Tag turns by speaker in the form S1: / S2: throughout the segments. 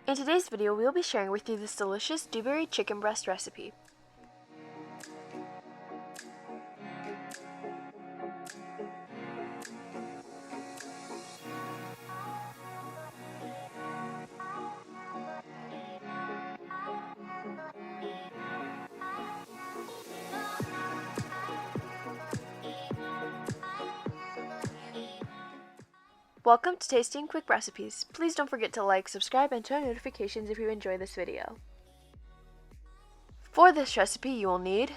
S1: In today's video, we will be sharing with you this delicious Dubarry chicken breast recipe. Welcome to Tasty and Quick Recipes. Please don't forget to like, subscribe, and turn on notifications if you enjoy this video. For this recipe, you will need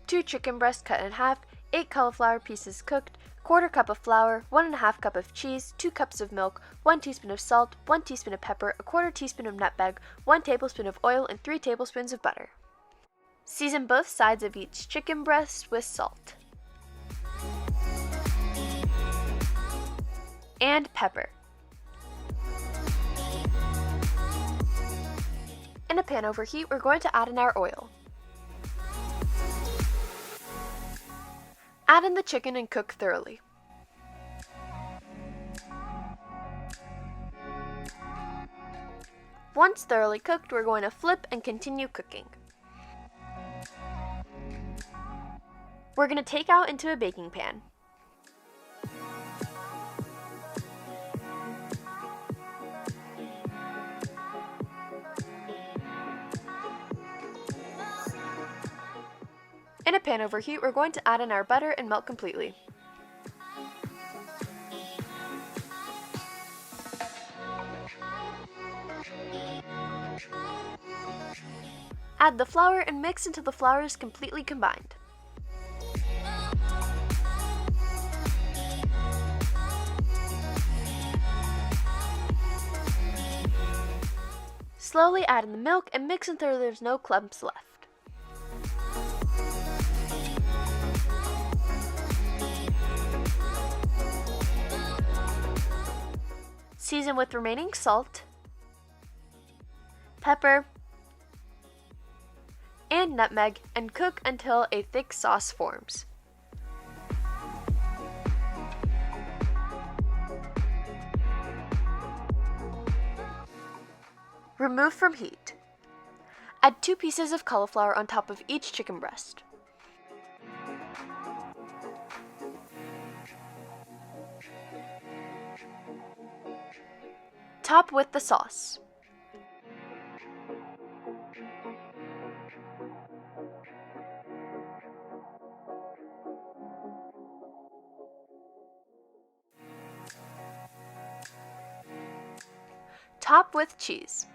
S1: 2 chicken breasts cut in half, 8 cauliflower pieces cooked, 1/4 cup of flour, 1½ cup of cheese, 2 cups of milk, 1 teaspoon of salt, 1 teaspoon of pepper, 1/4 teaspoon of nutmeg, 1 tablespoon of oil, and 3 tablespoons of butter. Season both sides of each chicken breast with salt and pepper. In a pan over heat, we're going to add in our oil. Add in the chicken and cook thoroughly. Once thoroughly cooked, we're going to flip and continue cooking. We're going to take out into a baking pan. In a pan over heat, we're going to add in our butter and melt completely. Add the flour and mix until the flour is completely combined. Slowly add in the milk and mix until there's no clumps left. Season with remaining salt, pepper, and nutmeg, and cook until a thick sauce forms. Remove from heat. Add 2 pieces of cauliflower on top of each chicken breast. Top with the sauce. Top with cheese.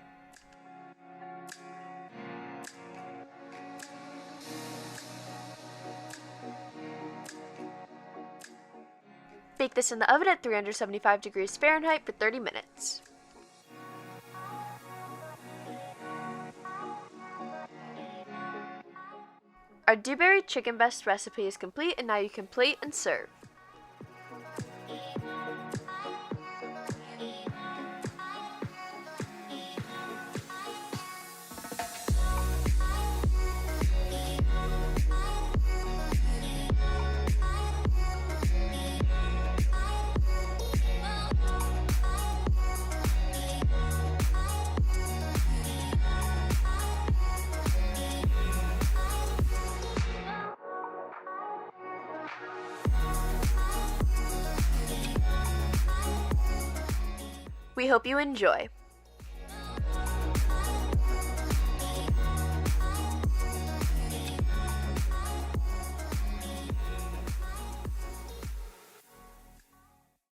S1: Bake this in the oven at 375 degrees Fahrenheit for 30 minutes. Our Dubarry chicken breast recipe is complete, and now you can plate and serve. We hope you enjoy.